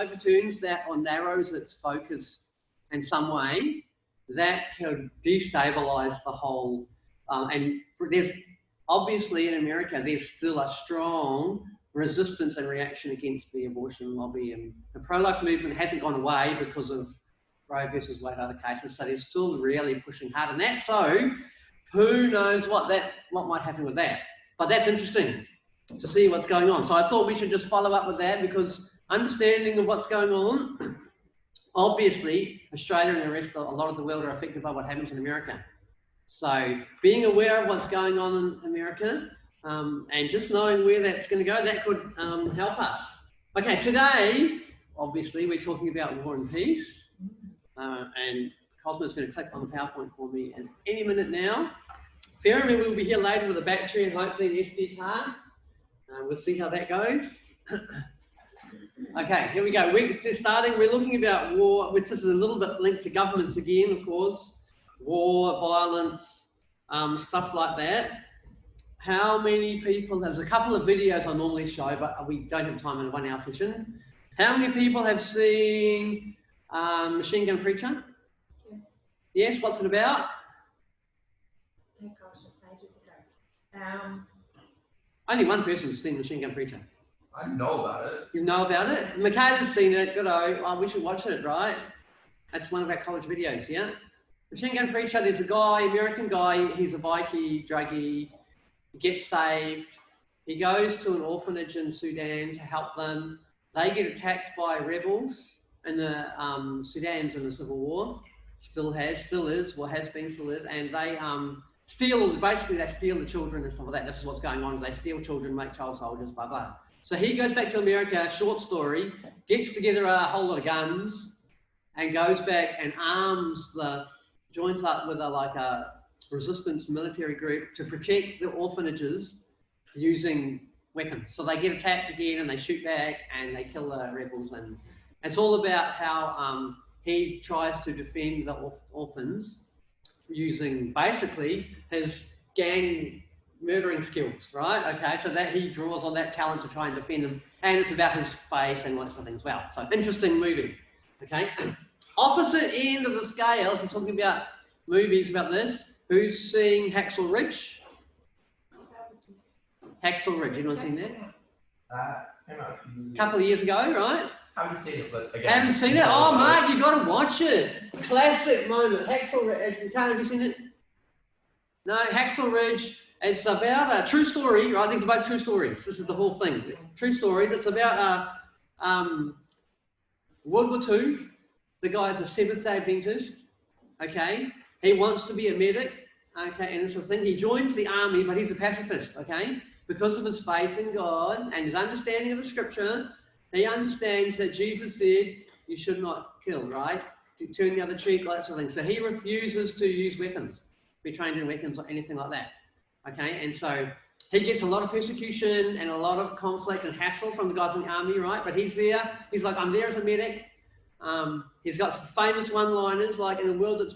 overturns that or narrows its focus in some way, that could destabilize the whole. And there's obviously in America, there's still a strong resistance and reaction against the abortion lobby, and the pro-life movement hasn't gone away because of Roe versus Wade, other cases. So they're still really pushing hard on that. So who knows what might happen with that? But that's interesting to see what's going on. So I thought we should just follow up with that, because understanding of what's going on, obviously Australia and the rest of a lot of the world are affected by what happens in America. So being aware of what's going on in America and just knowing where that's going to go, that could help us. Okay, today, obviously, we're talking about war and peace. And Cosmo's going to click on the PowerPoint for me in any minute now. Fairman will be here later with a battery and hopefully an SD card. We'll see how that goes. Okay, here we go. We're looking about war, which is a little bit linked to governments again, of course. War, violence, stuff like that. How many people, there's a couple of videos I normally show, but we don't have time in a 1 hour session. How many people have seen Machine Gun Preacher? Yes. Yes, what's it about? Oh gosh, it's ages ago. Only one person's seen Machine Gun Preacher. I know about it. You know about it? Michaela's seen it, good-o. Oh, we should watch it, right? That's one of our college videos, yeah? Machine Gun Preacher, there's a guy, American guy, he's a bikie, druggie, he gets saved. He goes to an orphanage in Sudan to help them. They get attacked by rebels in the Sudan's in the civil war. Still is, well has been, still is, and they basically they steal the children and stuff like that. This is what's going on, they steal children, make child soldiers, blah, blah. So he goes back to America, short story, gets together a whole lot of guns and goes back and joins up with a resistance military group to protect the orphanages using weapons. So they get attacked again and they shoot back and they kill the rebels. And it's all about how he tries to defend the orphans using basically his gang murdering skills, right? Okay, so that he draws on that talent to try and defend them. And it's about his faith and all that sort of thing as well. So interesting movie, okay? Opposite end of the scale, if we're talking about movies about this, who's seen Hacksaw Ridge? Hacksaw Ridge, anyone seen that? Came out A couple of years ago, right? I haven't seen it, but again. Haven't seen it? Oh, Mark, you got to watch it. Classic moment. Hacksaw Ridge. Have you seen it? No, Hacksaw Ridge. It's about a true story, right? These are both true stories. This is the whole thing. True story. It's about World War II. The guy's a Seventh-day Adventist. Okay, he wants to be a medic. Okay, and this sort of thing. He joins the army, but he's a pacifist. Okay, because of his faith in God and his understanding of the Scripture, he understands that Jesus said you should not kill, right? To turn the other cheek, all that sort of thing. So he refuses to use weapons, be trained in weapons or anything like that. Okay, and so he gets a lot of persecution and a lot of conflict and hassle from the guys in the army, right? But he's there. He's like, I'm there as a medic. He's got famous one-liners like, in a world that's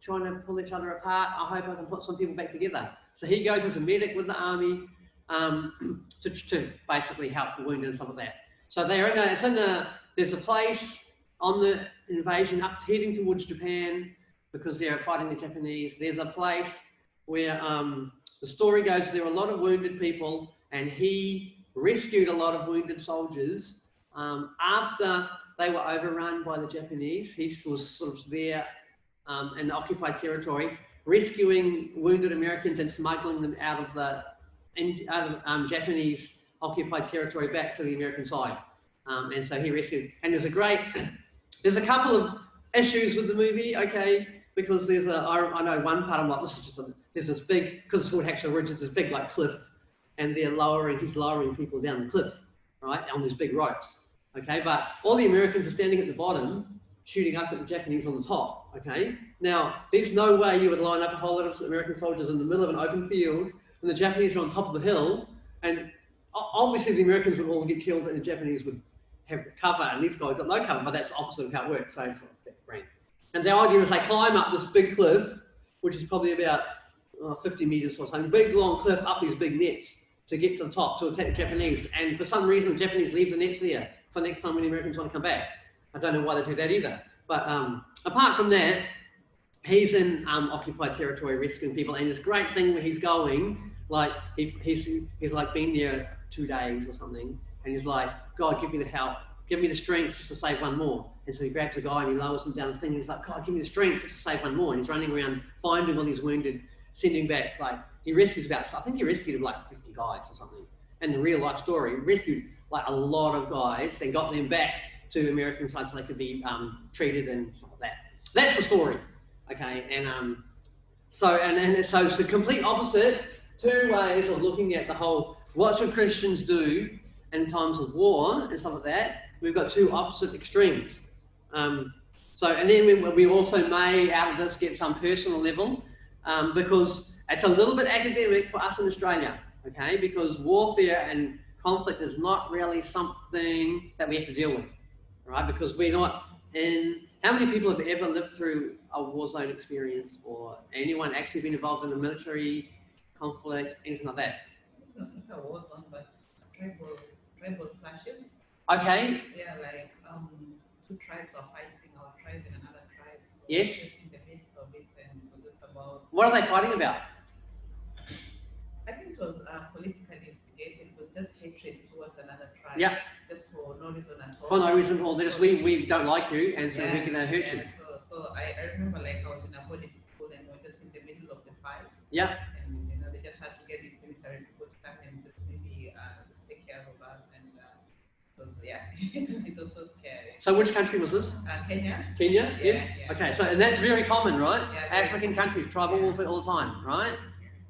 trying to pull each other apart, I hope I can put some people back together. So he goes as a medic with the army to basically help the wounded and stuff like that. So there's a place on the invasion heading towards Japan because they're fighting the Japanese. There's a place where the story goes, there were a lot of wounded people and he rescued a lot of wounded soldiers after they were overrun by the Japanese. He was sort of there in the occupied territory, rescuing wounded Americans and smuggling them out of Japanese occupied territory back to the American side. And so he rescued. And there's a couple of issues with the movie, okay, because I know one part I'm like, there's this big, because it's called Hacksaw Ridge, there's this big like cliff, and he's lowering people down the cliff, right, on these big ropes, okay, but all the Americans are standing at the bottom, shooting up at the Japanese on the top, okay. Now, there's no way you would line up a whole lot of American soldiers in the middle of an open field, and the Japanese are on top of the hill, and obviously the Americans would all get killed, and the Japanese would have cover, and these guys got no cover, but that's the opposite of how it works, so it's like brain. And the idea is they climb up this big cliff, which is probably about 50 meters or something, big long cliff up these big nets to get to the top to attack the Japanese. And for some reason, the Japanese leave the nets there for next time when the Americans want to come back. I don't know why they do that either. But apart from that, he's in occupied territory rescuing people, and this great thing where he's going, like he's like been there 2 days or something, and he's like, God, give me the help, give me the strength just to save one more. And so he grabs a guy and he lowers him down the thing, and he's like, God, give me the strength just to save one more. And he's running around finding all these wounded, sending back, like he rescues about, I think he rescued like 50 guys or something. And the real life story, he rescued like a lot of guys and got them back to American sites so they could be treated and stuff like that. That's the story. Okay, and so it's the complete opposite. 2 ways of looking at the whole, what should Christians do in times of war and stuff like that. We've got 2 opposite extremes. And then we also may, out of this, get some personal level, because it's a little bit academic for us in Australia, okay? Because warfare and conflict is not really something that we have to deal with, right? Because we're not in. How many people have ever lived through a war zone experience, or anyone actually been involved in a military conflict, anything like that? It's not a war zone, but tribal clashes. Okay. Yeah, like 2 tribes are fighting, our tribe and another tribe. So Yes. we're just in the midst of it, and we're just about. What are they fighting about? I think it was politically instigated, with just hatred towards another tribe. Yeah. Just for no reason at all. For no reason, or just we don't like you, and so we're gonna hurt you. So I remember, like, I was in a boarding school and we were just in the middle of the fight. Yeah. And they just had to get these military people to come and just maybe just take care of us, and it was so scary. So which country was this? Kenya. Kenya? Yeah, Yes. yeah. Okay, so and that's very common, right? Yeah, African countries, tribal warfare all the time, right?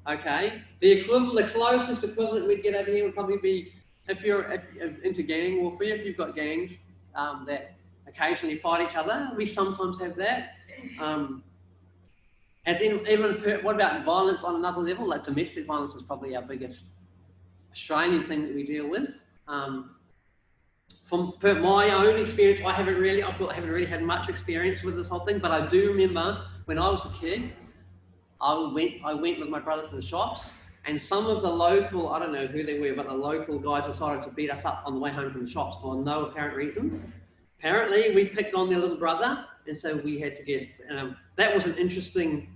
Okay. The closest equivalent we'd get over here would probably be if you're into gang warfare, if you've got gangs that occasionally fight each other. We sometimes have that. What about violence on another level? Like domestic violence is probably our biggest Australian thing that we deal with. From my own experience, I haven't really had much experience with this whole thing, but I do remember when I was a kid, I went with my brothers to the shops, and some of the local, I don't know who they were, but the local guys decided to beat us up on the way home from the shops for no apparent reason. Apparently, we picked on their little brother, and so we had to get. That was an interesting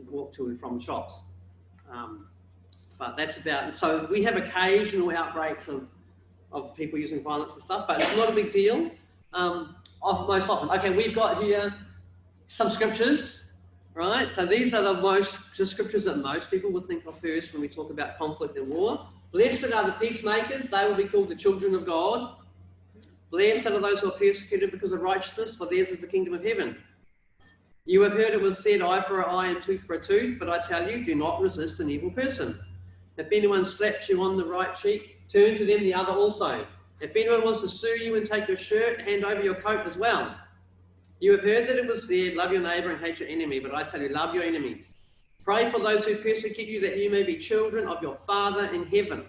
walk to and from the shops. But that's about. So we have occasional outbreaks of people using violence and stuff, but it's not a big deal. Most often, okay, we've got here some scriptures. Right, so these are the scriptures that most people would think of first when we talk about conflict and war. Blessed are the peacemakers, they will be called the children of God. Blessed are those who are persecuted because of righteousness, for theirs is the kingdom of heaven. You have heard it was said, eye for an eye and tooth for a tooth, but I tell you, do not resist an evil person. If anyone slaps you on the right cheek, turn to them the other also. If anyone wants to sue you and take your shirt, hand over your coat as well. You have heard that it was said, love your neighbour and hate your enemy, but I tell you, love your enemies. Pray for those who persecute you, that you may be children of your Father in heaven.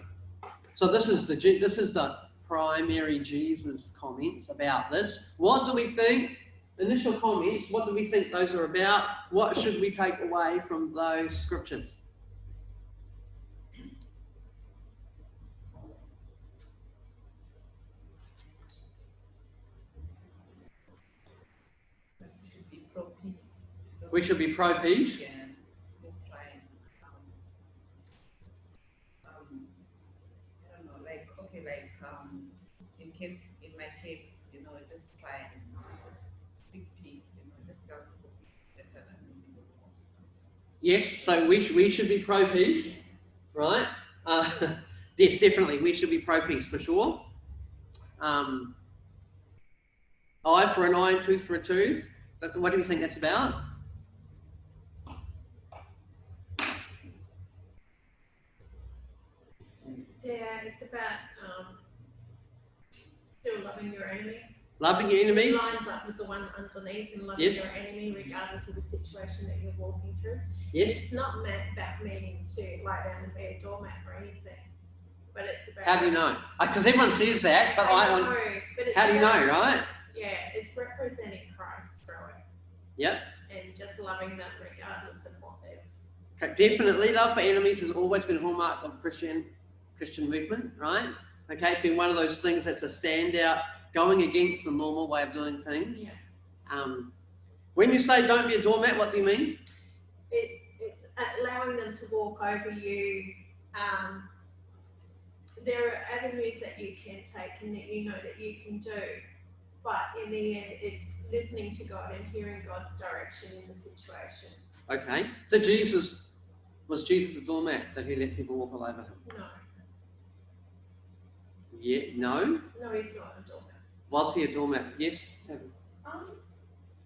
So this is the primary Jesus comments about this. What do we think? Initial comments, what do we think those are about? What should we take away from those scriptures? We should be pro-peace. Yeah, just try and, I don't know, in my case, just try and just speak peace, just tell people peace better than people want. Yes, so we should be pro-peace, right? Yes, definitely, we should be pro-peace for sure. Eye for an eye and tooth for a tooth. What do you think that's about? Yeah, it's about still loving your enemy. Loving your enemies? It lines up with the one underneath, and loving Yes. your enemy regardless of the situation that you're walking through. Yes. It's not about meaning to lie down and be a doormat or anything, but it's about. How do you know? Because everyone says that, but I know, but it's how do you know, about- right? Yeah, it's representing Christ through it, Yep. and just loving them regardless of what they're. Okay, definitely, love for enemies has always been a hallmark of Christian movement, right? Okay, it's been one of those things that's a standout, going against the normal way of doing things. Yeah. When you say don't be a doormat, what do you mean? It allowing them to walk over you. There are avenues that you can take and that you know that you can do, but in the end, it's listening to God and hearing God's direction in the situation. Okay, so was Jesus a doormat that he let people walk all over him? No, Yeah, no. no, he's not a doormat. Was he a doormat? Yes.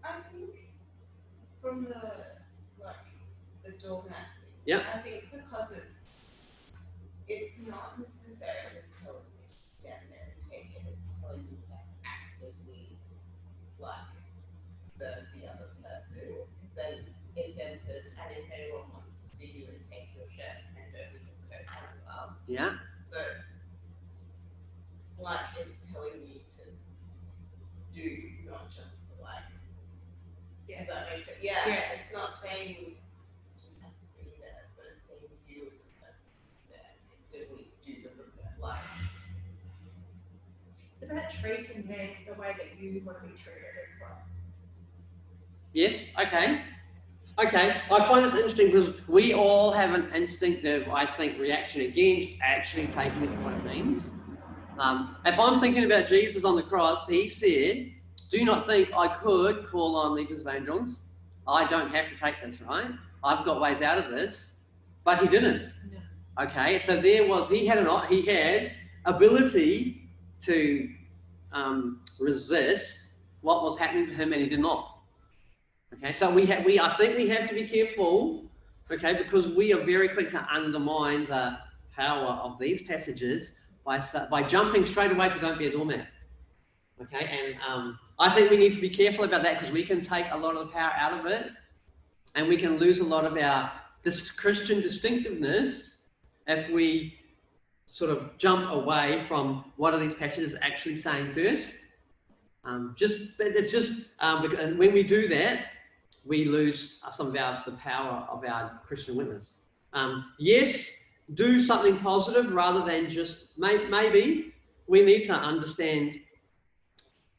I think from the doormat. Yeah. I think because it's not necessarily telling you to stand there and take it, it's telling you to actively serve the other person. Because then it then says, and if anyone wants to see you and take your shirt, hand over your coat as well. Yeah. So it's telling you to do, not just to Yeah. Does that make sense? Yeah. Yeah. It's not saying you just have to be there, but it's saying you as a person there actively do the work. It's about treating them the way that you want to be treated as well. Yes. Okay. Okay. I find this interesting because we all have an instinctive, I think, reaction against actually taking it for what it means. If I'm thinking about Jesus on the cross, he said, do not think I could call on legions of angels. I don't have to take this, right? I've got ways out of this. But he didn't. No. Okay, so he had ability to resist what was happening to him, and he did not. Okay, so I think we have to be careful, okay, because we are very quick to undermine the power of these passages by jumping straight away to don't be a doormat. Okay, and I think we need to be careful about that because we can take a lot of the power out of it, and we can lose a lot of our Christian distinctiveness if we sort of jump away from what are these passages actually saying first. Because when we do that, we lose some of the power of our Christian witness. Yes, do something positive rather than just maybe we need to understand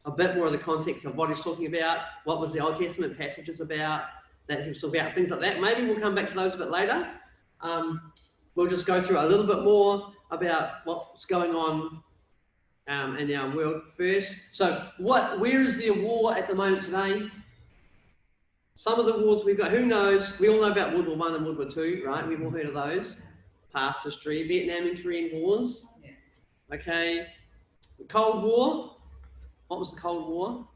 a bit more of the context of what he's talking about, what was the Old Testament passages about, that he was talking about, things like that. Maybe we'll come back to those a bit later. We'll just go through a little bit more about what's going on in our world first. So where is there a war at the moment today? Some of the wars we've got, who knows? We all know about World War I and World War II, right? We've all heard of those. Past history, Vietnam and Korean Wars. Yeah. Okay. The Cold War. What was the Cold War?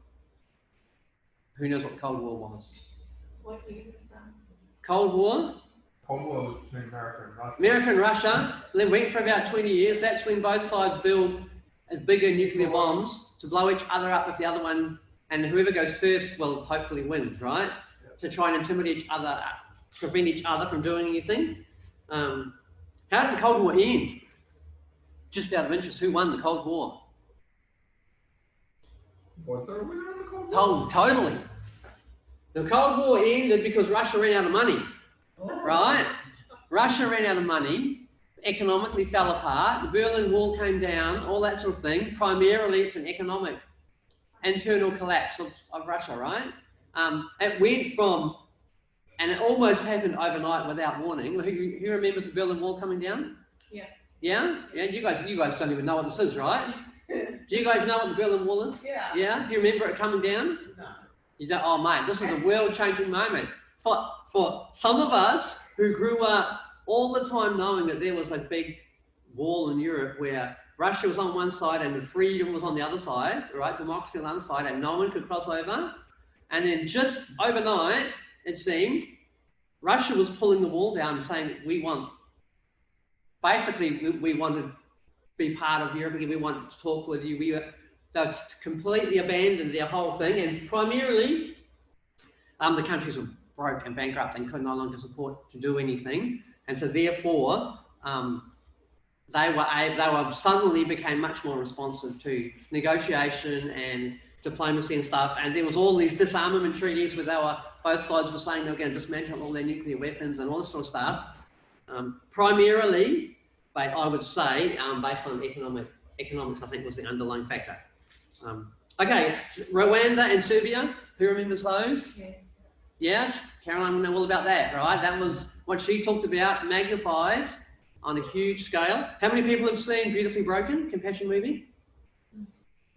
Who knows what the Cold War was? What year was that? Cold War. Cold War was between America and Russia. America and Russia. Then went for about 20 years. That's when both sides build bigger nuclear bombs to blow each other up if the other one, and whoever goes first will hopefully wins, right? To try and intimidate each other, prevent each other from doing anything. How did the Cold War end? Just out of interest, who won the Cold War? Was there a winner in the Cold War? Totally. The Cold War ended because Russia ran out of money, right? Russia ran out of money, economically fell apart, the Berlin Wall came down, all that sort of thing. Primarily, it's an economic internal collapse of Russia, right? It went from, and it almost happened overnight without warning. Who remembers the Berlin Wall coming down? Yeah. Yeah? Yeah, you guys don't even know what this is, right? Do you guys know what the Berlin Wall is? Yeah. Yeah? Do you remember it coming down? No. You go, oh mate, this is a world-changing moment. For some of us who grew up all the time knowing that there was a big wall in Europe where Russia was on one side and the freedom was on the other side, right? Democracy on the other side, and no one could cross over. And then just overnight, it seemed, Russia was pulling the wall down and saying, we want to be part of Europe again, we want to talk with you. They completely abandoned their whole thing, and primarily the countries were broke and bankrupt and could no longer support to do anything. And so therefore, they suddenly became much more responsive to negotiation and diplomacy and stuff. And there was all these disarmament treaties where both sides were saying they were going to dismantle all their nuclear weapons and all this sort of stuff. Primarily, I would say, based on economic economics, I think, was the underlying factor. Okay, Rwanda and Serbia, who remembers those? Yes. Yes, Caroline will know all about that, right? That was what she talked about, magnified on a huge scale. How many people have seen Beautifully Broken, Compassion movie?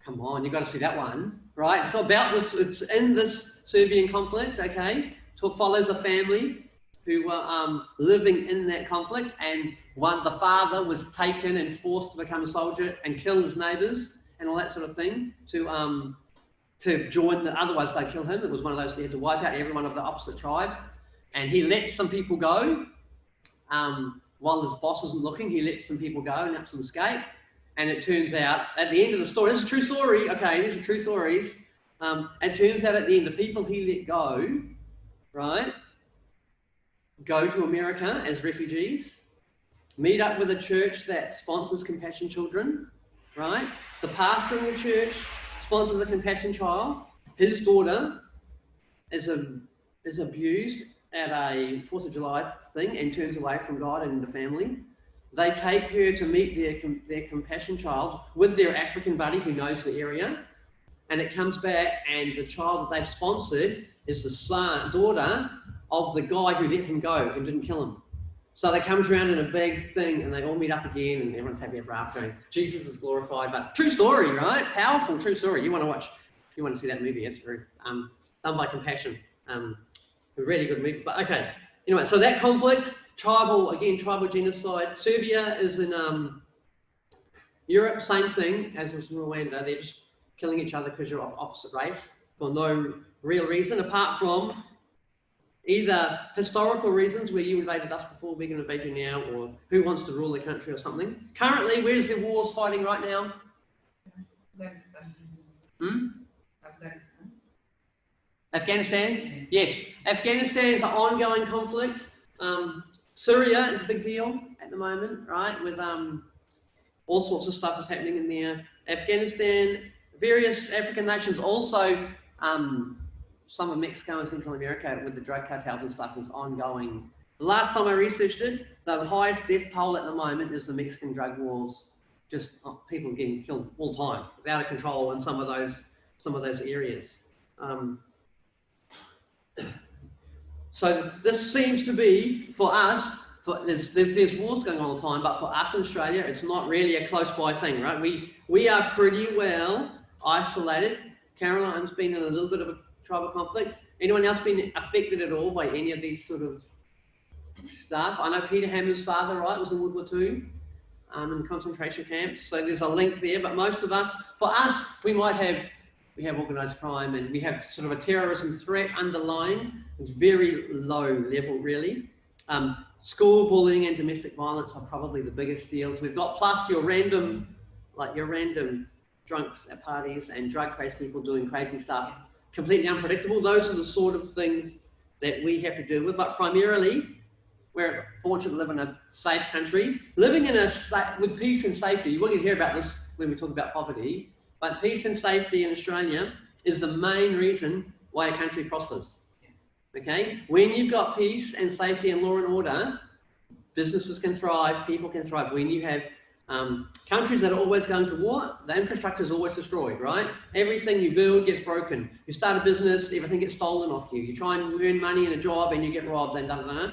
Come on, you've got to see that one, right? It's about this, it's in this Serbian conflict, okay? So it follows a family who were living in that conflict, and the father was taken and forced to become a soldier and kill his neighbours and all that sort of thing to join otherwise they'd kill him. It was one of those, he had to wipe out everyone of the opposite tribe. And he lets some people go while his boss isn't looking. He lets some people go and helps them escape. And it turns out at the end of the story, this is a true story, okay, these are true stories. It turns out at the end, the people he let go, right, go to America as refugees, meet up with a church that sponsors Compassion Children, right? The pastor in the church sponsors a Compassion child. His daughter is abused at a 4th of July thing and turns away from God and the family. They take her to meet their Compassion child with their African buddy who knows the area, and it comes back and the child that they've sponsored is the daughter of the guy who let him go and didn't kill him. So they come around in a big thing and they all meet up again and everyone's happy ever after and Jesus is glorified. But true story, right? Powerful, true story. You want to see that movie, it's very done by Compassion. A really good movie. But okay, anyway, so that conflict, tribal genocide. Serbia is in Europe, same thing as was in Rwanda. They're just killing each other because you're of opposite race for no real reason, apart from either historical reasons where you invaded us before, we're going to invade you now, or who wants to rule the country or something. Currently, where's the wars fighting right now? Afghanistan? Yes. Afghanistan is an ongoing conflict. Syria is a big deal at the moment, right? With all sorts of stuff is happening in there. Afghanistan, various African nations also, some of Mexico and Central America with the drug cartels and stuff is ongoing. The last time I researched it, the highest death toll at the moment is the Mexican drug wars. Just people getting killed all the time. It's out of control in some of those areas. So this seems to be for us. There's wars going on all the time, but for us in Australia, it's not really a close by thing, right? We are pretty well isolated. Caroline's been in a little bit of a tribal conflict. Anyone else been affected at all by any of these sort of stuff? I know Peter Hammer's father, right, was in World War II in concentration camps. So there's a link there. But most of us, for us, we have organised crime and we have sort of a terrorism threat underlying. It's very low level, really. School bullying and domestic violence are probably the biggest deals we've got. Plus your random drunks at parties and drug crazy people doing crazy stuff. Completely unpredictable. Those are the sort of things that we have to deal with. But primarily, we're fortunate to live in a safe country. Living in with peace and safety. You won't hear about this when we talk about poverty. But peace and safety in Australia is the main reason why a country prospers. Okay? When you've got peace and safety and law and order, businesses can thrive, people can thrive. When you have countries that are always going to war, the infrastructure is always destroyed, right? Everything you build gets broken. You start a business, everything gets stolen off you. You try and earn money in a job and you get robbed and da.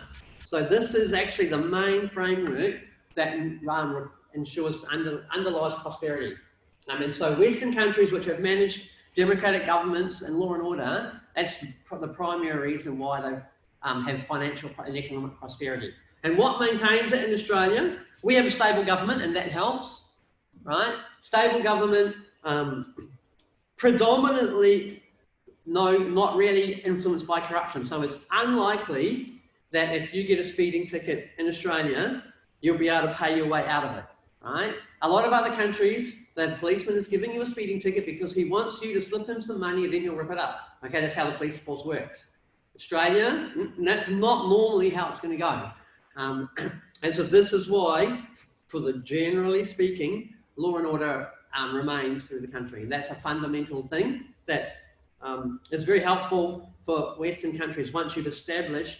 So this is actually the main framework that ensures underlies prosperity. And so Western countries which have managed democratic governments and law and order, that's the primary reason why they have financial and economic prosperity. And what maintains it in Australia? We have a stable government and that helps, right? Stable government, predominantly, not really influenced by corruption. So it's unlikely that if you get a speeding ticket in Australia, you'll be able to pay your way out of it, right? A lot of other countries, the policeman is giving you a speeding ticket because he wants you to slip him some money and then he'll rip it up. Okay, that's how the police force works. Australia, that's not normally how it's going to go. And so this is why, generally speaking, law and order remains through the country. And that's a fundamental thing that is very helpful for Western countries once you've established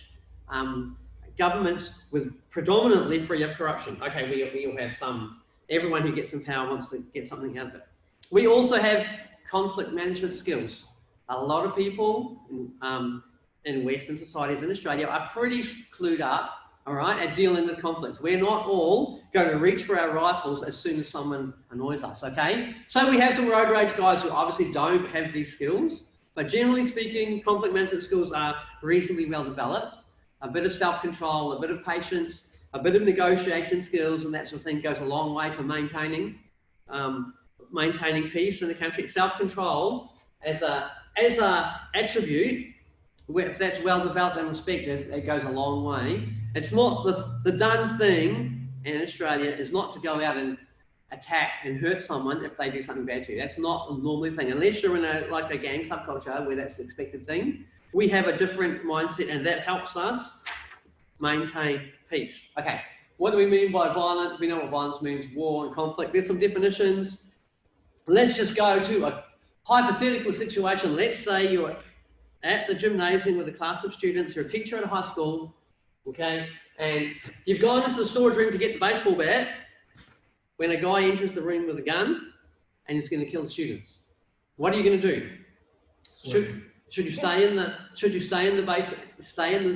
governments with predominantly free of corruption. Okay, we all have some Everyone who gets in power wants to get something out of it. We also have conflict management skills. A lot of people in Western societies in Australia are pretty clued up, all right, at dealing with conflict. We're not all going to reach for our rifles as soon as someone annoys us, okay? So we have some road rage guys who obviously don't have these skills, but generally speaking, conflict management skills are reasonably well developed. A bit of self-control, a bit of patience, a bit of negotiation skills and that sort of thing goes a long way to maintaining peace in the country. Self-control as a attribute, if that's well developed and respected, it goes a long way. It's not the done thing in Australia is not to go out and attack and hurt someone if they do something bad to you. That's not a normal thing, unless you're in a gang subculture where that's the expected thing. We have a different mindset, and that helps us maintain peace. Okay, what do we mean by violence? We know what violence means: war and conflict. There's some definitions. Let's just go to a hypothetical situation. Let's say you're at the gymnasium with a class of students. You're a teacher at a high school, okay, and you've gone into the storage room to get the baseball bat when a guy enters the room with a gun and he's going to kill the students. What are you going to do? Should you stay in the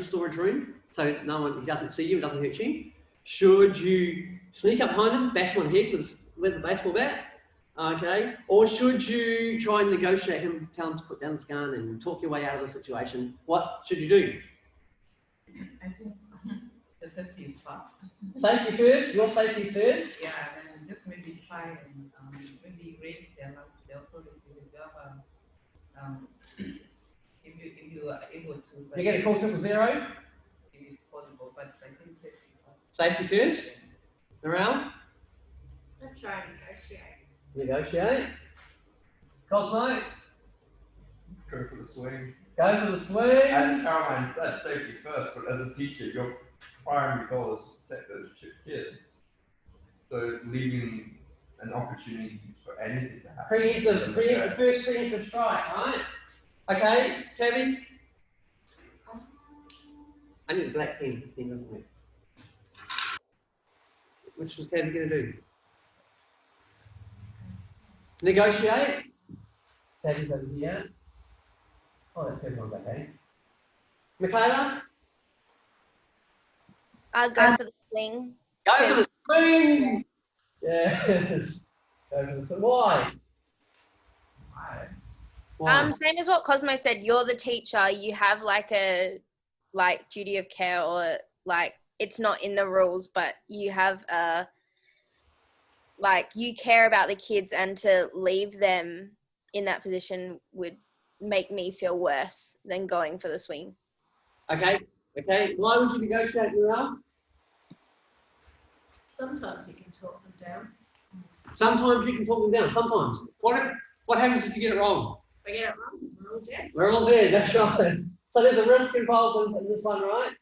storage room so he doesn't see you, it doesn't hurt you? Should you sneak up behind him, bash him on the head with the baseball bat? Okay, or should you try and negotiate him, tell him to put down his gun and talk your way out of the situation? What should you do? I think the safety is first. Safety first, your safety first. Yeah, and just maybe try and maybe raise the authority with the if you are able to. You're going to call 000? If it's possible, but I think safety first. Safety first? Around? I try and negotiate. Negotiate. Cosmo? Go for the swing. Go for the swing. As Caroline said, safety first, but as a teacher, your primary goal is to protect those kids. So leaving an opportunity for anything to happen. Preemptive, first preemptive strike, right? Okay, Tabby? I need a black pen, doesn't it? Which was Tabby going to do? Negotiate. Tabby's over here. Oh, that's everyone's okay. Michaela? I'll go for the swing. Go for the swing! Yes. Go for the swing. Why? Why? Same as what Cosmo said, you're the teacher, you have like a duty of care, or like it's not in the rules, but you have you care about the kids, and to leave them in that position would make me feel worse than going for the swing. Okay. Why would you negotiate, Noelle? Sometimes you can talk them down. Sometimes you can talk them down. Sometimes. What happens if you get it wrong? If I get it wrong, we're all dead. We're all dead. That's right. So there's a risk involved in this one, right?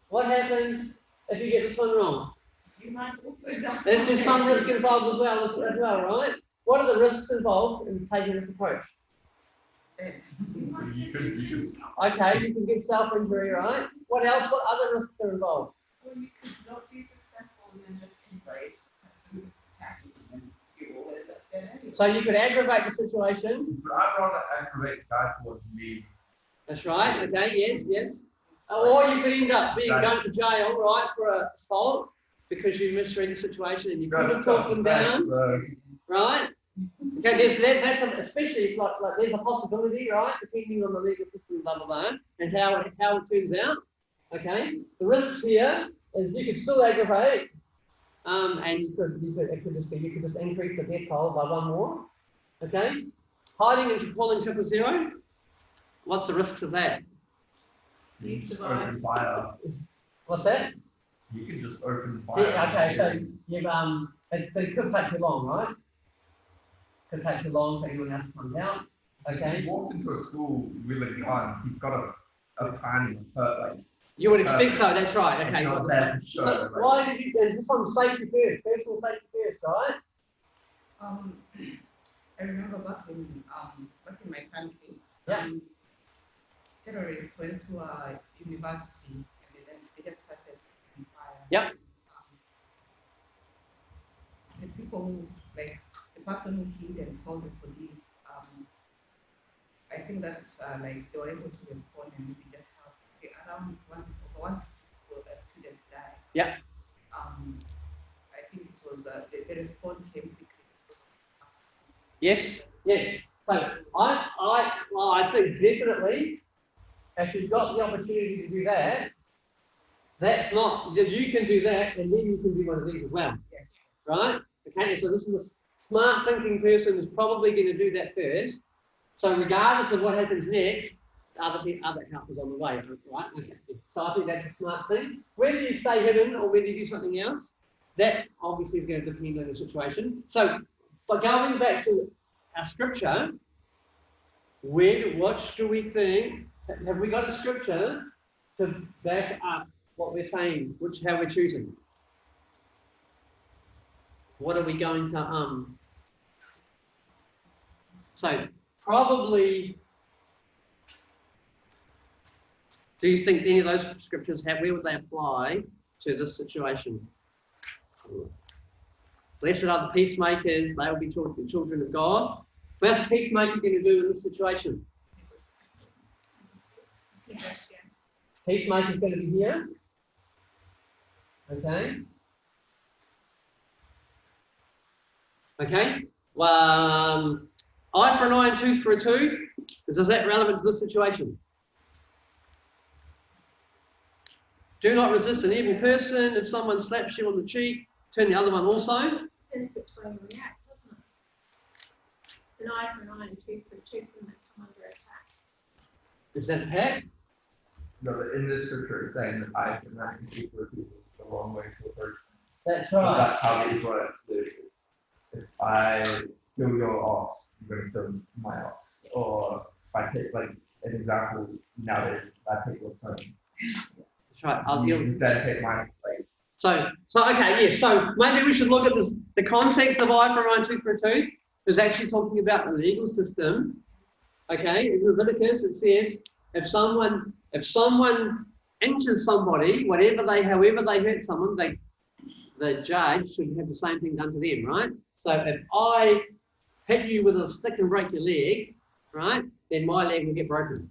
What happens if you get this one wrong? You might also die. There's some risk involved as well, right? What are the risks involved in taking this approach? You could Okay, you can get self-injury, right? What else? What other risks are involved? Or you could not be successful and then just embrace the person attacking you and you will end up dead anyway. So you could aggravate the situation. But I'd rather aggravate the guy towards me. That's right. Okay. Yes. Or you could end up being going to jail, right, for assault because you misread the situation and you could have talked them down, right? Okay. Especially if like there's a possibility, right, depending on the legal system, blah blah blah, and how it turns out. Okay. The risks here is you could still aggravate, and you could just increase the death toll by one more. Okay. Hiding and calling 000. What's the risks of that? You can just open fire. What's that? You can just open fire. Yeah, okay, so you've it could take too long, right? Could take too long for anyone else to come down. Okay. If you walked into a school with a gun, he's got a plan, You would expect so, that's right. Okay. Not that show, So why did you this one's safety first, personal safety first, right? I remember back in my country, Yeah. terrorists went to a university and they just started on fire. Yep. The think that like they were able to respond and maybe just help. Okay, around 150 students died. Yeah. I think it was the response came quickly because of masks. Yes, yes. So I think definitely, if you've got the opportunity to do that, that's not, you can do that and then you can do one of these as well, right? Okay, so this is a smart thinking person who's probably going to do that first. So regardless of what happens next, other help is on the way, right? Okay. So I think that's a smart thing. Whether you stay hidden or whether you do something else, that obviously is going to depend on the situation. So, but going back to our scripture, what do we think? Have we got a scripture to back up what we're saying, how we're choosing? What are we going to So probably, do you think any of those scriptures where would they apply to this situation? Blessed are the peacemakers, they will be the children of God. What's a peacemaker going to do in this situation? Peacemaker's going to be here. Okay. Okay. Eye for an eye and tooth for a tooth. Is that relevant to this situation? Do not resist an evil person. If someone slaps you on the cheek, turn the other one also. Depends which way you react, doesn't it? An eye for an eye and a tooth for a tooth when they come under attack. Is that attack? No, but in this scripture it's saying that I can act and keep people the wrong way to a person. That's right. That's how the Israelites do. If I steal your ox, you're going to steal my ox. Or if I take, like, an example nowadays, I take your phone. That's right. I'll deal. You then take my plate. So okay, yes. So maybe we should look at this. The context of eye for an eye, tooth for a tooth is actually talking about the legal system. Okay, in Leviticus it says if someone injures somebody, however they hurt someone, the judge should have the same thing done to them, right? So if I hit you with a stick and break your leg, right, then my leg will get broken.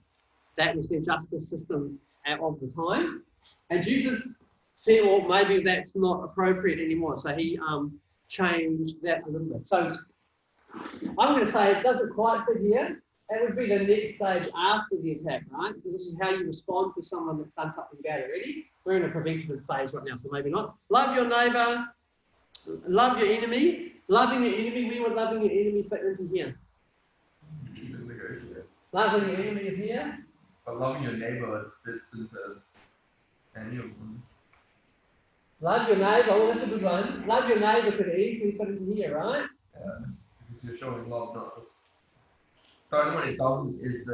That was the justice system of the time. And Jesus said, well, maybe that's not appropriate anymore. So he changed that a little bit. So I'm going to say it doesn't quite fit here. That would be the next stage after the attack, right? Because this is how you respond to someone that's done something bad already. We're in a preventative phase right now, so maybe not. Love your neighbour, love your enemy. Loving your enemy, where would loving your enemy fit into here? Loving your enemy is here. But loving your neighbor fits into any of them. Love your neighbour, well, that's a good one. Love your neighbour could easily fit into here, right? Because you're showing love, not just. The only one it doesn't is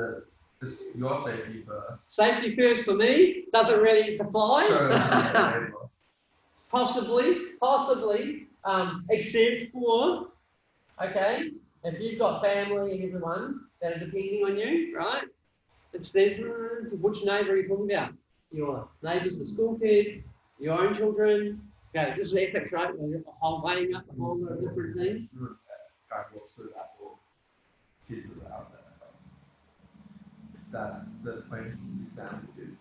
just your safety first. Safety first for me doesn't really apply. So, neighbor. Possibly, except for, okay, if you've got family and everyone that are depending on you, right? Which neighbour are you talking about? Your neighbours, the school kids, your own children. Okay, this is ethics, right? The whole weighing up the whole lot of different things. Kids that are out there. That's the point of the exam is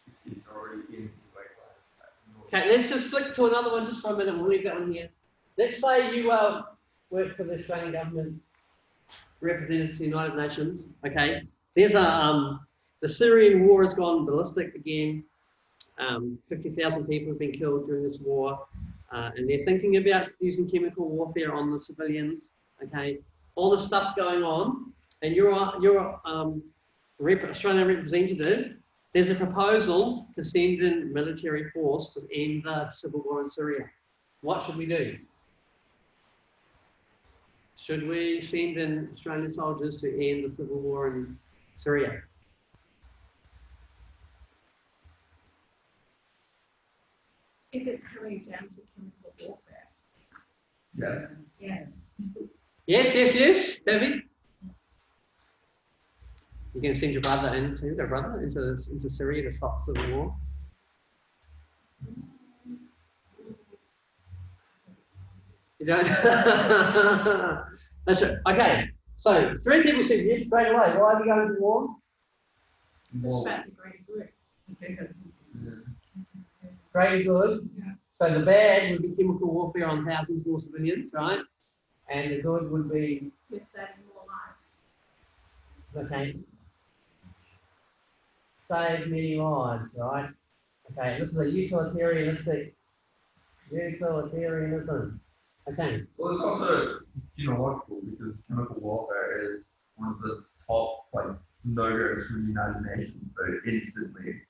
the kids are already in the wavelength. Okay, let's just flick to another one just for a minute. We'll leave that one here. Let's say you work for the Australian government, representative to the United Nations. Okay, there's the Syrian war has gone ballistic again. 50,000 people have been killed during this war, and they're thinking about using chemical warfare on the civilians. Okay, all the stuff going on, and you're Australian representative. There's a proposal to send in military force to end the civil war in Syria. What should we do? Should we send in Australian soldiers to end the civil war in Syria? If it's coming down to chemical warfare. Yes. Yes. Yes, David. You're going to send your brother into Syria to stop civil war. You don't. That's it. Okay. So 3 people said yes straight away. Why are we going to war? So it's about the greater good. Greater good. So the bad would be chemical warfare on thousands more civilians, right? And the good would be, We're saving more lives. okay, save many lives, right? Okay, this is a utilitarianism. Okay. Well, it's also genealogical because chemical warfare is one of the top no-goes from the United Nations. So instantly,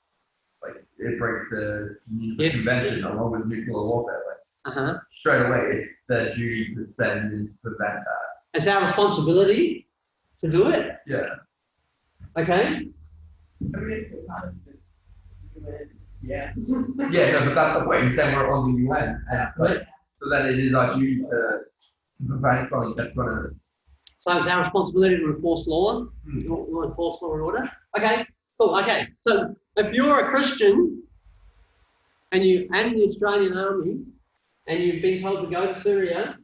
it breaks the Geneva Yes. Convention along with nuclear warfare. Uh-huh. Straight away, it's their duty to send and prevent that. It's our responsibility to do it. Yeah. Okay. Yeah. Yeah, no, but that's the point. Saying we're on the UN, and so that it is our duty to prevent something that's going to. So it's our responsibility to enforce law. Hmm. You enforce law and order. Okay. Cool. Okay. So if you're a Christian and you and the Australian Army and you've been told to go to Syria,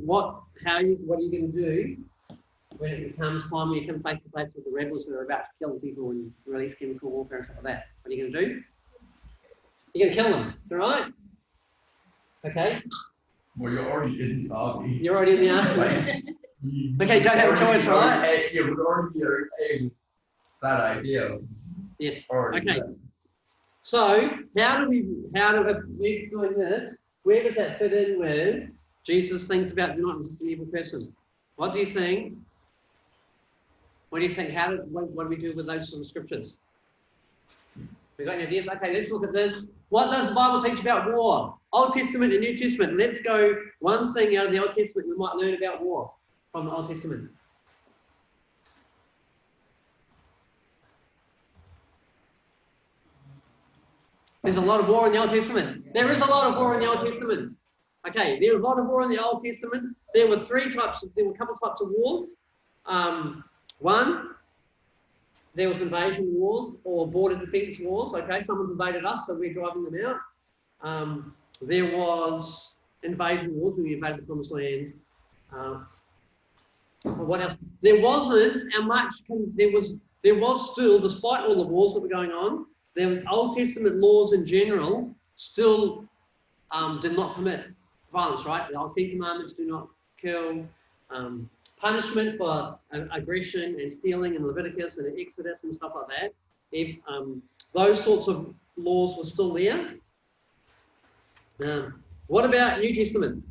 what are you going to do when it becomes time when you come face to face with the rebels that are about to kill people and release chemical warfare and stuff like that? What are you going to do? You're going to kill them, all right? Okay, Well, you're already in the army. you're already in the army. Okay, don't have a choice, right? Yeah, we're already okay with that idea. Yes. Already Okay. there. So if we're doing this, where does that fit in with Jesus thinks about do not resist an evil person? What do you think? What do you think? What do we do with those sort of scriptures? We got any ideas? Okay, let's look at this. What does the Bible teach about war? Old Testament and New Testament. Let's go one thing out of the Old Testament we might learn about war from the Old Testament. There's a lot of war in the Old Testament. There is a lot of war in the Old Testament. Okay, there was a lot of war in the Old Testament. There were a couple types of wars. One, there was invasion wars or border defense wars. Okay, someone's invaded us, so we're driving them out. There was invasion wars when we invaded the Promised Land. What else? There wasn't how much. There was still, despite all the wars that were going on, there was Old Testament laws in general still did not permit violence. Right? The Old Ten Commandments do not kill. Punishment for aggression and stealing in Leviticus and Exodus and stuff like that. Those sorts of laws were still there. What about New Testament?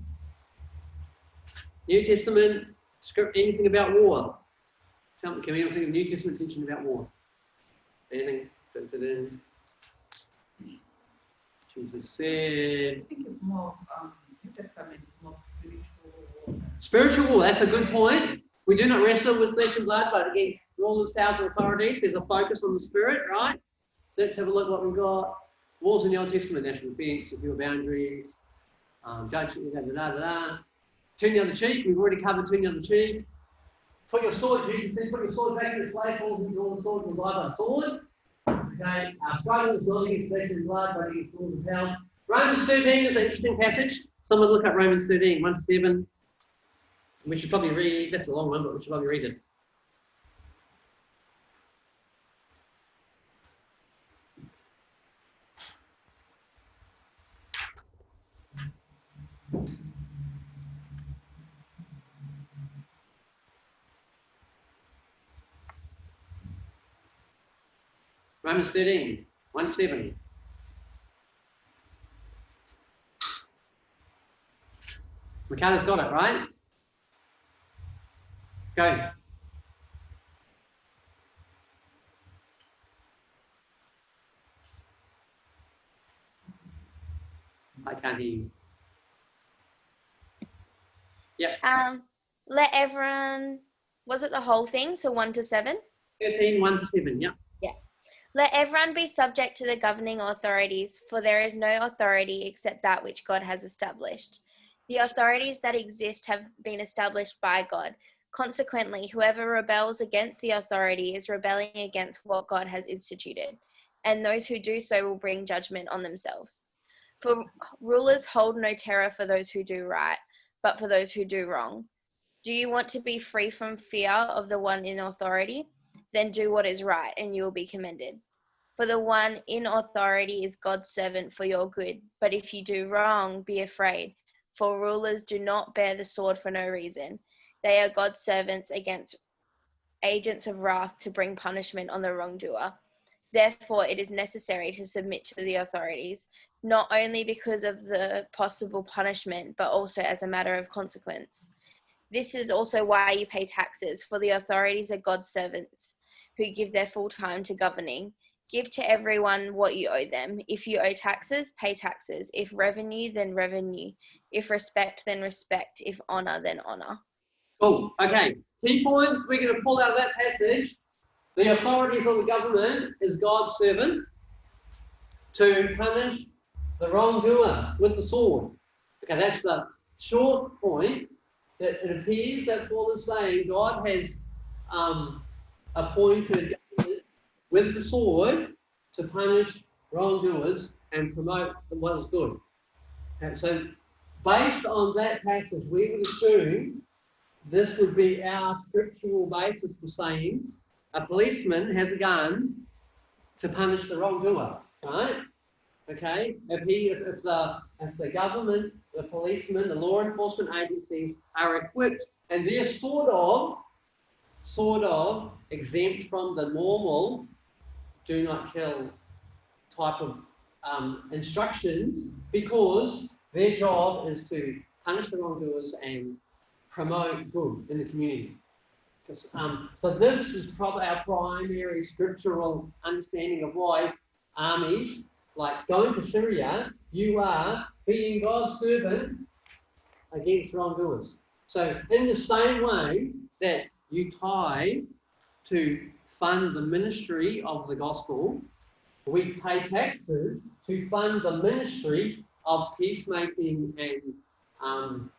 New Testament script, anything about war? Can we think of New Testament teaching about war? Anything? Jesus said. I think it's more New Testament is more spiritual. Spiritual war, that's a good point. We do not wrestle with flesh and blood, but against rulers, powers, and authorities. There's a focus on the spirit, right? Let's have a look at what we've got. Wars in the Old Testament, national defense, secure boundaries, judgment, turn the other cheek, we've already covered turn the other cheek. Put your sword, Jesus said, put your sword back in its place, all who draw the sword will die by sword. Okay, our struggle is not against flesh and blood, but against rulers and powers. Romans 13 is an interesting passage. Someone look up Romans 13, 1-7. We should probably read, that's a long one, but we should probably read it. Romans 13, 1-7. Michaela's got it, right? Go. I can't hear you. Let everyone, was it the whole thing? So 1-7? 13, 1-7, yep. Let everyone be subject to the governing authorities, for there is no authority except that which God has established. The authorities that exist have been established by God. Consequently, whoever rebels against the authority is rebelling against what God has instituted, and those who do so will bring judgment on themselves. For rulers hold no terror for those who do right, but for those who do wrong. Do you want to be free from fear of the one in authority? Then do what is right, and you will be commended. For the one in authority is God's servant for your good. But if you do wrong, be afraid, for rulers do not bear the sword for no reason. They are God's servants against agents of wrath to bring punishment on the wrongdoer. Therefore, it is necessary to submit to the authorities, not only because of the possible punishment, but also as a matter of consequence. This is also why you pay taxes, for the authorities are God's servants who give their full time to governing. Give to everyone what you owe them. If you owe taxes, pay taxes. If revenue, then revenue. If respect, then respect. If honor, then honor. Cool. Okay. Key points we're going to pull out of that passage. The authorities of the government is God's servant to punish the wrongdoer with the sword. Okay, that's the short point. That it appears that Paul is saying God has appointed with the sword to punish wrongdoers and promote what is good. And so, based on that passage, we would assume this would be our scriptural basis for saying a policeman has a gun to punish the wrongdoer, right? Okay, if the government, the policemen, the law enforcement agencies are equipped and they're sort of exempt from the normal do not kill type of instructions, because their job is to punish the wrongdoers and promote good in the community. So this is probably our primary scriptural understanding of why armies, like going to Syria, you are being God's servant against wrongdoers. So in the same way that you tithe to fund the ministry of the gospel, we pay taxes to fund the ministry of peacemaking and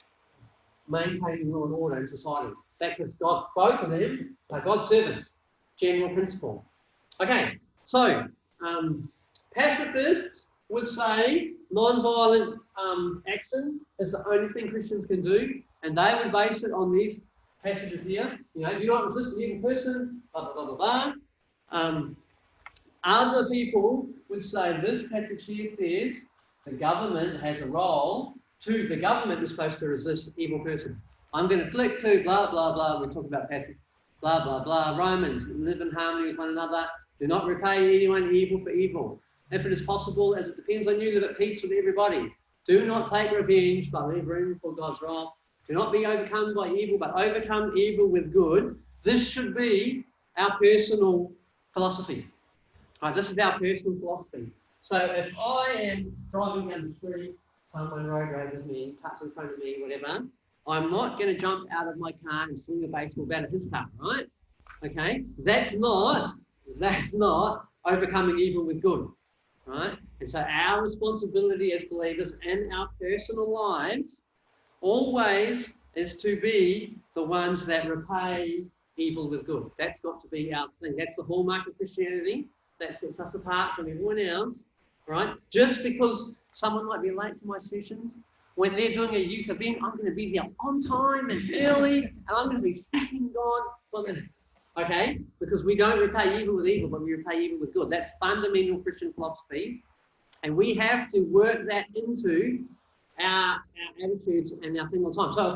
maintaining law and order in society. Because God, both of them are God's servants. General principle. Okay, so pacifists would say non-violent action is the only thing Christians can do, and they would base it on these passages here. You know, do not resist an evil person, blah, blah, blah, blah, blah. Other people would say this passage here says the government has a role to, the government is supposed to resist an evil person. I'm going to flick to blah, blah, blah. We talk about passage, blah, blah, blah. Romans, live in harmony with one another. Do not repay anyone evil for evil. If it is possible, as it depends on you, live at peace with everybody. Do not take revenge, but leave room for God's wrath. Do not be overcome by evil, but overcome evil with good. This should be our personal philosophy. Right, this is our personal philosophy. So if I am driving down the street, someone road rages me, cuts in front of me, whatever, I'm not going to jump out of my car and swing a baseball bat at his car, right? Okay, that's not overcoming evil with good, right? And so our responsibility as believers in our personal lives always is to be the ones that repay evil with good. That's got to be our thing. That's the hallmark of Christianity. That sets us apart from everyone else, right? Just because someone might be late to my sessions, when they're doing a youth event, I'm going to be there on time and early, and I'm going to be seeking God. Okay? Because we don't repay evil with evil, but we repay evil with good. That's fundamental Christian philosophy. And we have to work that into our attitudes and our thing all the time. So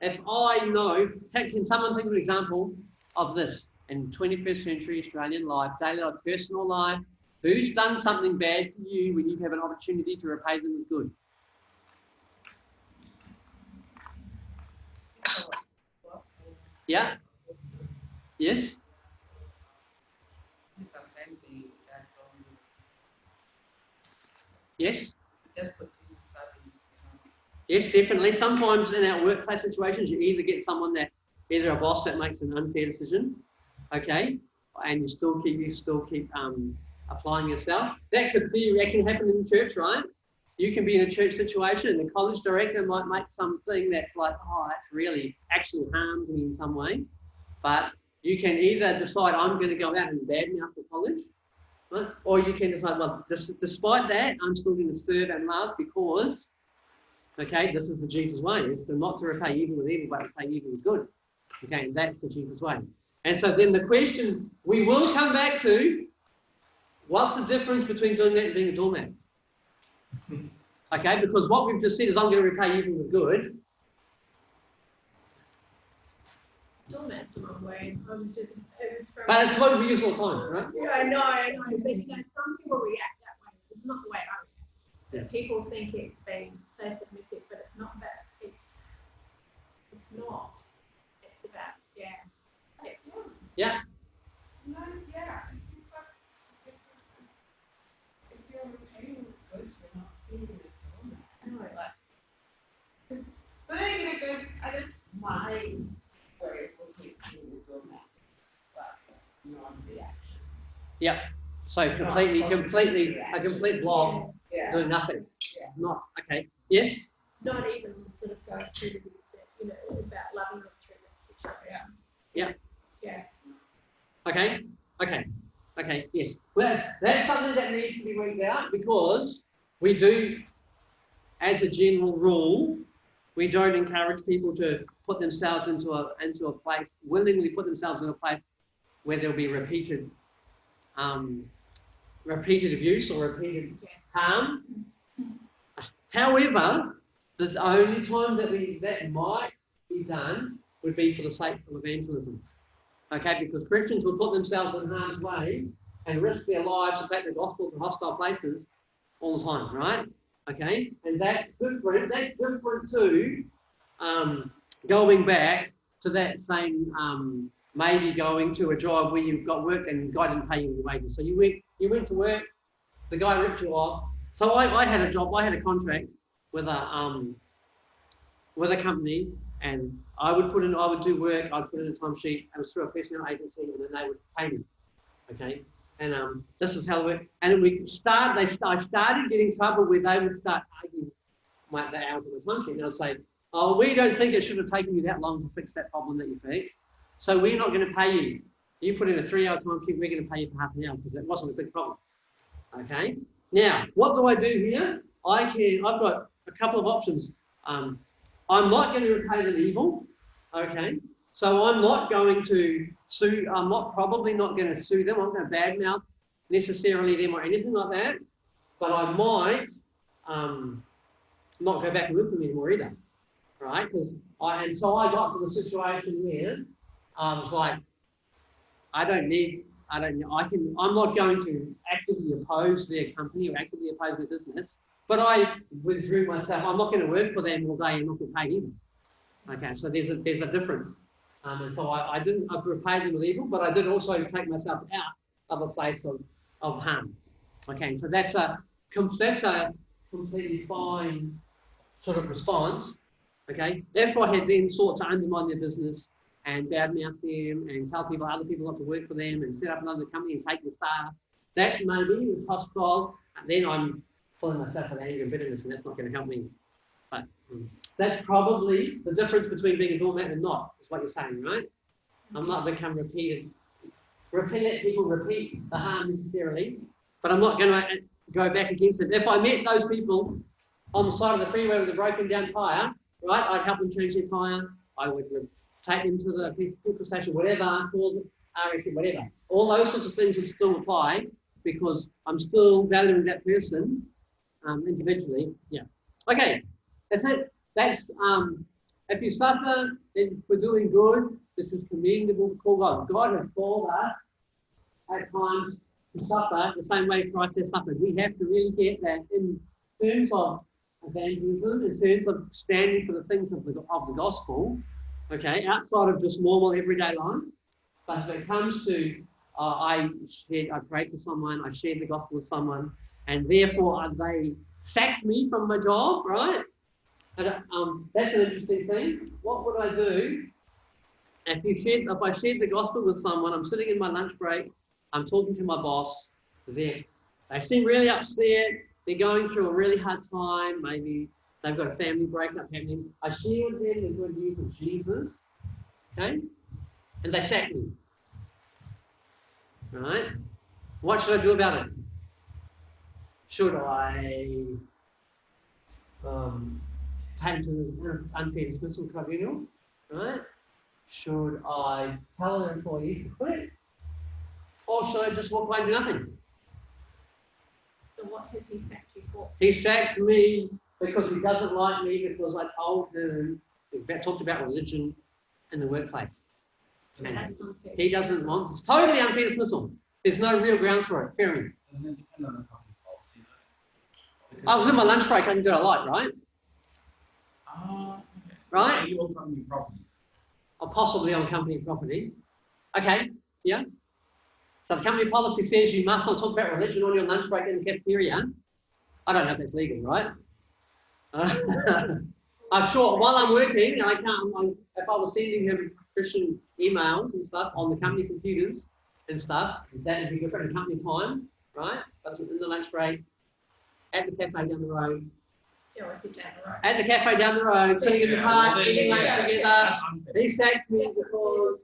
if I know, can someone think of an example of this in 21st century Australian life, daily life, personal life? Who's done something bad to you when you have an opportunity to repay them with good? Yeah? Yes? Sometimes they that wrong. Yes? Just continue serving. Yes, definitely. Sometimes in our workplace situations, you either get someone that, either a boss that makes an unfair decision, okay, and you still keep applying yourself. That can happen in the church, right? You can be in a church situation and the college director might make something that's like, oh, that's really actually harmed me in some way. But you can either decide, I'm going to go out and badmouth the college, right? Or you can decide, well, despite that, I'm still going to serve and love because Okay, this is the Jesus way. It's not to repay evil with evil, but repay evil with good. Okay, and that's the Jesus way. And so then the question we will come back to, what's the difference between doing that and being a doormat? Okay, because what we've just said is I'm going to repay evil with good. Doormat's the wrong way. I was just, it was from. But it's what we use all the time, right? Yeah, I know. But you know, some people react that way. It's not the way I react. Yeah. People think it's being so submissive, but it's not that. It's not. It's about, it's, Yeah. No, yeah. If you're repaying with good, you're not being a doormat. no, like, But then again, it goes, I guess my way of looking at being a doormat is like non-reaction. Yeah. So completely, a complete blob, Yeah. doing nothing. Yeah. Not, okay. Yes? not even sort of going through the, you know, about loving them through the situation. Yeah. Yeah. Okay. Yes. Well, that's something that needs to be worked out, because we do, as a general rule, we don't encourage people to put themselves into a place, willingly put themselves in a place where there'll be repeated abuse or repeated Yes. harm. However, the only time that might be done would be for the sake of evangelism. Okay, because Christians will put themselves in harm's way and risk their lives to take the gospel to hostile places all the time, right? Okay, and that's different. That's different to going back to that same maybe going to a job where you've got work and the guy didn't pay you your wages. So you went to work, the guy ripped you off. So I had a job, I had a contract with a company, and I would do work, I'd put in a timesheet, it was through a personnel agency, and then they would pay me. Okay, and this is how it worked. And I started getting trouble where they would start arguing the hours of the timesheet, and I'd say, oh, we don't think it should have taken you that long to fix that problem that you fixed, so we're not going to pay you. You put in a 3-hour timesheet, we're going to pay you for half an hour because that wasn't a big problem. Okay. Now, what do I do here? I've got a couple of options. I'm not going to repay them evil. Okay. So I'm not going to sue. I'm probably not going to sue them. I'm going to badmouth necessarily them or anything like that. But I might not go back and work for them anymore either. Right? So I got to the situation where I was like, I'm not going to actively oppose their company or actively oppose their business, but I withdrew myself. I'm not going to work for them all day and not get paid either. Okay, so there's a difference. And so I didn't repay them with evil, but I did also take myself out of a place of harm. Okay, so that's a completely fine sort of response. Okay, if I had then sought to undermine their business and badmouth them and tell other people not to work for them and set up another company and take the staff, that maybe is hostile. And then I'm filling myself with anger and bitterness, and that's not going to help me. But that's probably the difference between being a doormat and not, is what you're saying, right? I'm not become people repeat the harm necessarily, but I'm not going to go back against it. If I met those people on the side of the freeway with a broken down tyre, right, I'd help them change their tyre. I would take them to the petrol station, whatever, call the RSM, whatever. All those sorts of things would still apply because I'm still valuing that person individually. Yeah. Okay, that's it. That's if you suffer for doing good, this is commendable before God. God has called us at times to suffer the same way Christ has suffered. We have to really get that in terms of evangelism, in terms of standing for the things of the gospel. Okay, outside of just normal everyday life. But if it comes to, I prayed for someone, I shared the gospel with someone, and therefore they sacked me from my job, right? And, that's an interesting thing. What would I do if I shared the gospel with someone? I'm sitting in my lunch break, I'm talking to my boss, they seem really upset, they're going through a really hard time, maybe they've got a family breakup happening. I share with them the good news of Jesus, okay? And they sack me, right? What should I do about it? Should I taken to the unfair dismissal tribunal, right? Should I tell the employees to quit? Or should I just walk away and do nothing? So what has he sacked you for? He sacked me because he doesn't like me because I told him, talked about religion in the workplace. So that's unfair. He doesn't want, it's totally unfair dismissal. There's no real grounds for it, fair enough. Doesn't it depend on the company policy though? I was in my lunch break, I can do what I like, right? Okay. Right? So you own company property. Or possibly on company property. Okay, yeah. So the company policy says you must not talk about religion on your lunch break in the cafeteria. I don't know if that's legal, right? I'm sure while I'm working, I can't. If I was sending him Christian emails and stuff on the company computers and stuff, that would be different in company time, right? But in the lunch break, at the cafe down the road, Yeah, like it's down the road. at the cafe down the road, sitting in the park, eating lunch together. That's unfair. He sacked me because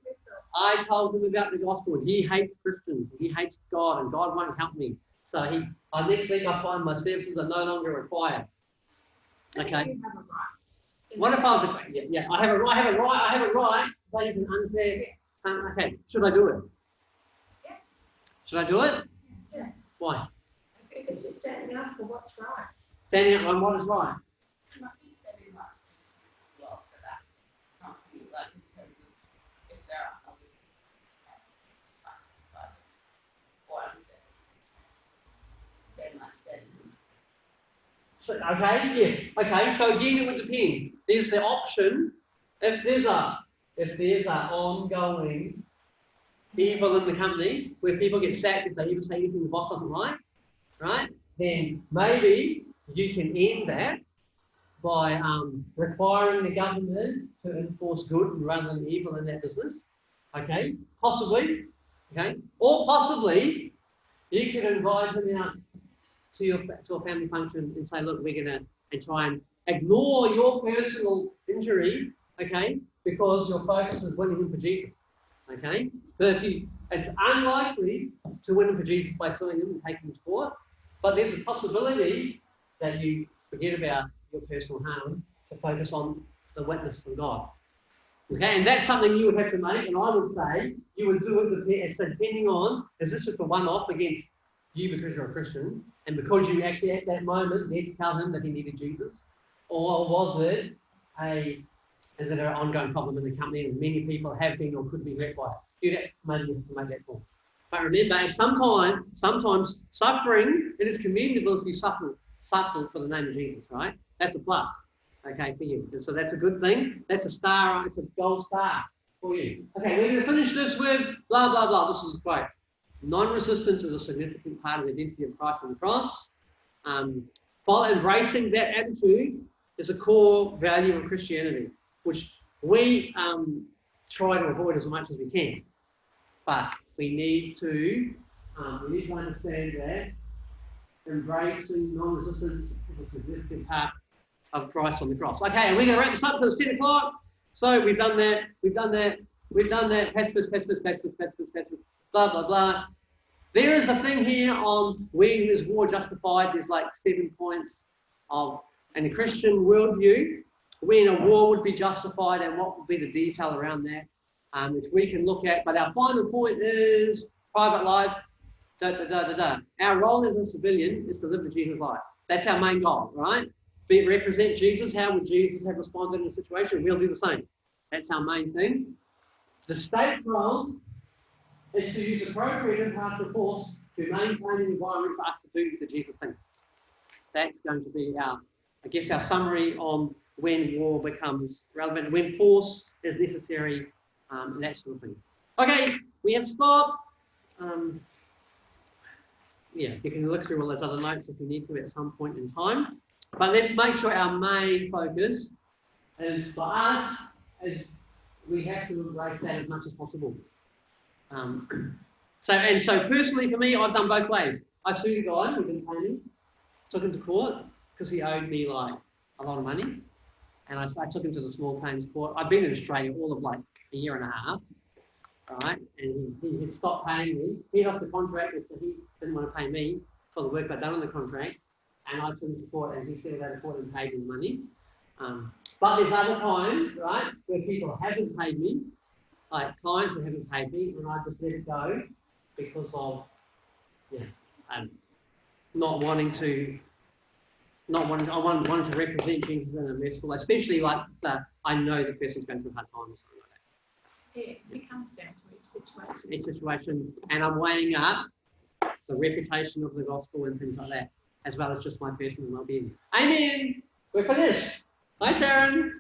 I told him about the gospel. He hates Christians. He hates God, and God won't help me. So next week I find my services are no longer required. Okay. You have a right. What if I was I have a right to say it's an unfair. Okay, should I do it? Yes. Should I do it? Yes. Why? Because you're standing up for what's right. Standing up on what is right. Might be setting up as well for that company, like in terms of if there are other one that they might then. So, okay, yes. Okay, so again it would depend. There's the option if there's a ongoing evil in the company where people get sacked if they ever say anything the boss doesn't like, right? Then maybe you can end that by requiring the government to enforce good rather than evil in that business. Okay, possibly. Okay, or possibly you could invite them out to a family function and say, look, we're gonna try and ignore your personal injury, okay, because your focus is winning him for Jesus. Okay, so it's unlikely to win him for Jesus by suing him and taking him to court, but there's a possibility that you forget about your personal harm to focus on the witness from God. Okay, and that's something you would have to make, and I would say you would do it depending on, is this just a one-off against you because you're a Christian, and because you actually at that moment need to tell him that he needed Jesus, or was it is it an ongoing problem in the company and many people have been or could be hurt by it? You'd have to make that call. But remember, at sometimes suffering, it is commendable if you suffer for the name of Jesus, right? That's a plus, okay, for you. And so that's a good thing. That's a star, it's a gold star for you. Okay, we're going to finish this with blah, blah, blah. This is great. Non-resistance is a significant part of the identity of Christ on the cross. Embracing that attitude is a core value of Christianity, which we try to avoid as much as we can. But we need to understand that embracing non-resistance is a significant part of Christ on the cross. Okay, and we're going to wrap this up because it's 10 o'clock. So we've done that, pacifist, blah, blah, blah. There is a thing here on when is war justified. There's like 7 points in a Christian worldview, when a war would be justified and what would be the detail around that, which we can look at. But our final point is private life, Our role as a civilian is to live the Jesus life. That's our main goal, right? Represent Jesus. How would Jesus have responded in a situation? We'll do the same. That's our main thing. The state role is to use appropriate impartial force to maintain an environment for us to do the Jesus thing. That's going to be our summary on when war becomes relevant, when force is necessary, that sort of thing. Okay, we have to stop. You can look through all those other notes if you need to at some point in time. But let's make sure our main focus is for us, is we have to embrace that as much as possible. So personally for me, I've done both ways. I sued a guy who didn't pay me, took him to court because he owed me like a lot of money. And I took him to the small claims court. I've been in Australia all of like a year and a half, right? And he had stopped paying me. He lost the contract, and so he didn't want to pay me for the work I'd done on the contract. And I took him to court, and he settled out of court and paid me money. But there's other times, right, where people haven't paid me, like clients that haven't paid me, and I just let it go because of, not wanting to represent Jesus in a merciful way, especially like I know the person's going through a hard time or something like that. It comes down to each situation. Each situation, and I'm weighing up the reputation of the gospel and things like that, as well as just my personal well-being. Amen. We're finished. Hi, Sharon.